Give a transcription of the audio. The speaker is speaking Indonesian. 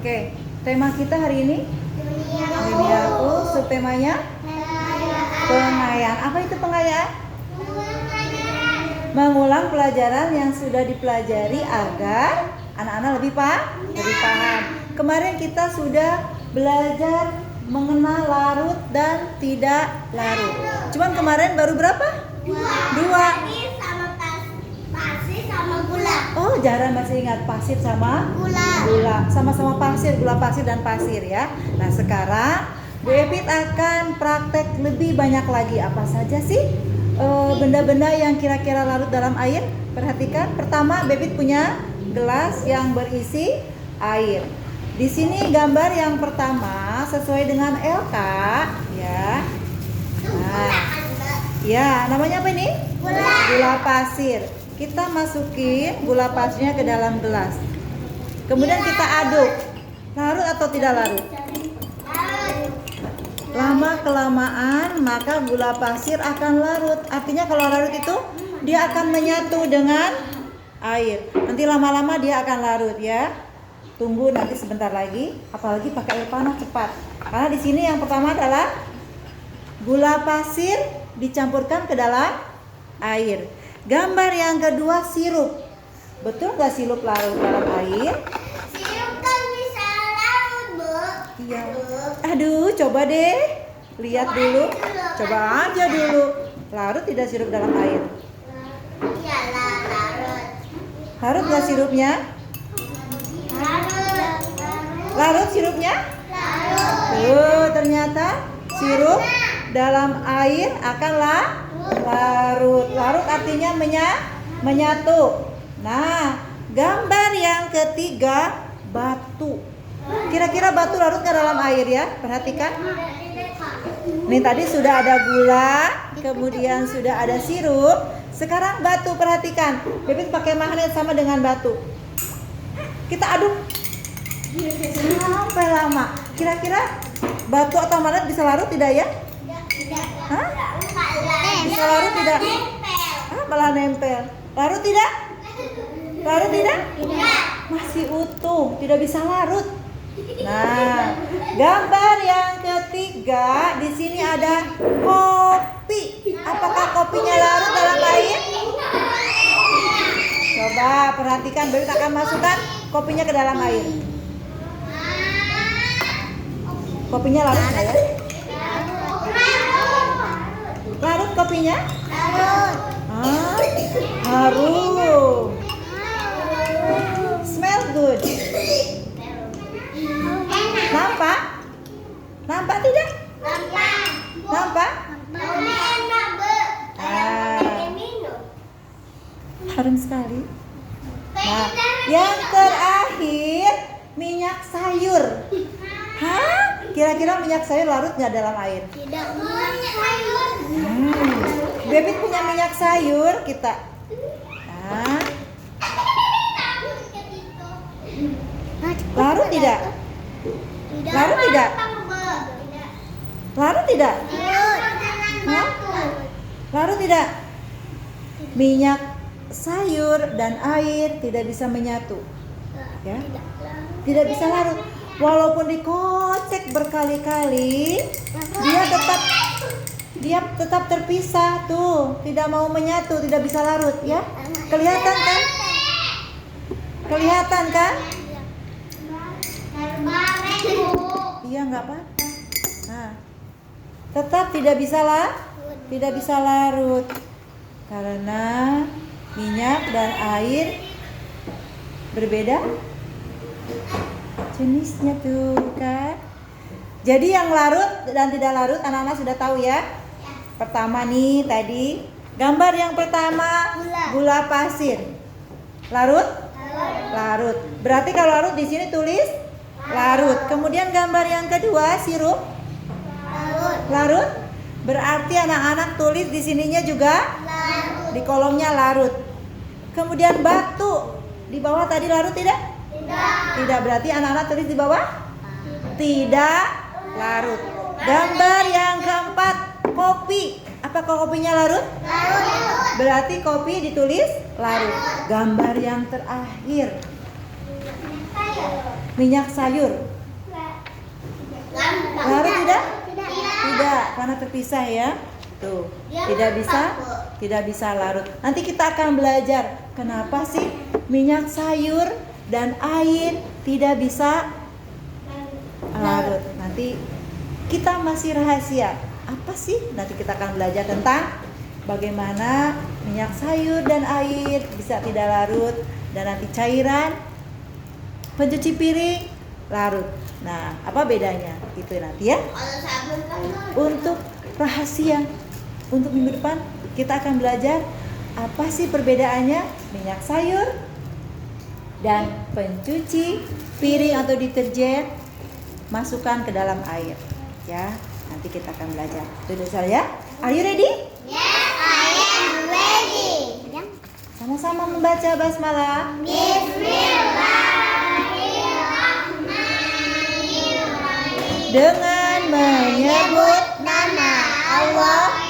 Oke, tema kita hari ini duniaku, subtemanya pengayaan. Apa itu pengayaan? Mengulang pelajaran yang sudah dipelajari agar anak-anak lebih paham. Kemarin kita sudah belajar mengenal larut dan tidak larut. Cuman kemarin baru berapa? Dua. Pasir sama gula. Oh, Zahra masih ingat pasir sama gula. Sama-sama pasir, gula pasir dan pasir ya. Nah, sekarang Bu Epit akan praktek lebih banyak lagi. Apa saja sih benda-benda yang kira-kira larut dalam air? Perhatikan. Pertama, Bu Epit punya gelas yang berisi air. Di sini gambar yang pertama sesuai dengan LK ya. Nah, ya, namanya apa ini? Gula pasir. Kita masukin gula pasirnya ke dalam gelas. Kemudian kita aduk. Larut atau tidak larut? Lama kelamaan maka gula pasir akan larut. Artinya kalau larut itu dia akan menyatu dengan air. Nanti lama-lama dia akan larut ya. Tunggu nanti sebentar lagi. Apalagi pakai air panas cepat. Karena di sini yang pertama adalah gula pasir dicampurkan ke dalam air. Gambar yang kedua sirup. Betul nggak sirup larut dalam air? Sirup kan bisa larut, Bu. Iya. Aduh, coba deh. Lihat dulu. Coba aja dulu. Larut tidak sirup dalam air? Iya, larut. Larut nggak sirupnya? Larut. Larut sirupnya? Larut. Ternyata sirup dalam air akan larut. Larut artinya menyatu. Nah, gambar yang ketiga batu. Kira-kira batu larut nggak dalam air ya? Perhatikan. Nih tadi sudah ada gula, kemudian sudah ada sirup. Sekarang batu, perhatikan. Bebek pakai magnet sama dengan batu. Kita aduk sampai lama. Kira-kira batu atau magnet bisa larut tidak ya? Hah? Bisa larut tidak? Malah nempel. Larut tidak? Larut tidak? Masih utuh, tidak bisa larut. Nah, gambar yang ketiga di sini ada kopi. Apakah kopinya larut dalam air? Coba perhatikan, Bebek akan masukkan kopinya ke dalam air. Kopinya larut nggak ya? Larut kopinya? Harum. Smell good. Nampak? Nampak tidak? Nampak? Harum sekali. Nah, yang terakhir minyak sayur. Hah? Kira-kira minyak sayur larut nggak dalam air? Tidak, minyak sayur. Bebek punya minyak sayur kita. Nah, larut tidak? Larut tidak? Larut tidak? Hah? Larut tidak? Minyak sayur dan air tidak bisa menyatu. Ya? Tidak bisa larut. Walaupun dikocek berkali-kali, dia tetap terpisah tuh, tidak mau menyatu, tidak bisa larut ya. Kelihatan kan? Kelihatan kan? Iya, nggak apa-apa. Nah, tetap tidak bisa larut karena minyak dan air berbeda jenisnya tuh kan. Jadi yang larut dan tidak larut anak-anak sudah tahu ya. Pertama nih tadi gambar yang pertama gula pasir. Larut? Larut. Berarti kalau larut di sini tulis larut. Kemudian gambar yang kedua sirup? Larut. Berarti anak-anak tulis di sininya juga di kolomnya larut. Kemudian batu di bawah tadi larut tidak? Tidak, berarti anak-anak tulis di bawah tidak larut. Gambar yang keempat kopi. Apakah kopinya larut? Berarti kopi ditulis larut. Gambar yang terakhir Minyak sayur larut tidak? Tidak, karena terpisah ya. Tuh, tidak bisa larut. Nanti kita akan belajar kenapa sih minyak sayur dan air tidak bisa larut. Nanti kita masih rahasia. Apa sih? Nanti kita akan belajar tentang bagaimana minyak sayur dan air bisa tidak larut, dan nanti cairan pencuci piring larut. Nah, apa bedanya? Itu nanti ya. Untuk rahasia, untuk minggu depan kita akan belajar apa sih perbedaannya minyak sayur dan pencuci piring atau deterjen masukkan ke dalam air. Ya, nanti kita akan belajar. Duduk saya. Are you ready? Yes, I am ready. Sama-sama membaca basmalah. Bismillahirrahmanirrahim. Dengan menyebut Nama Allah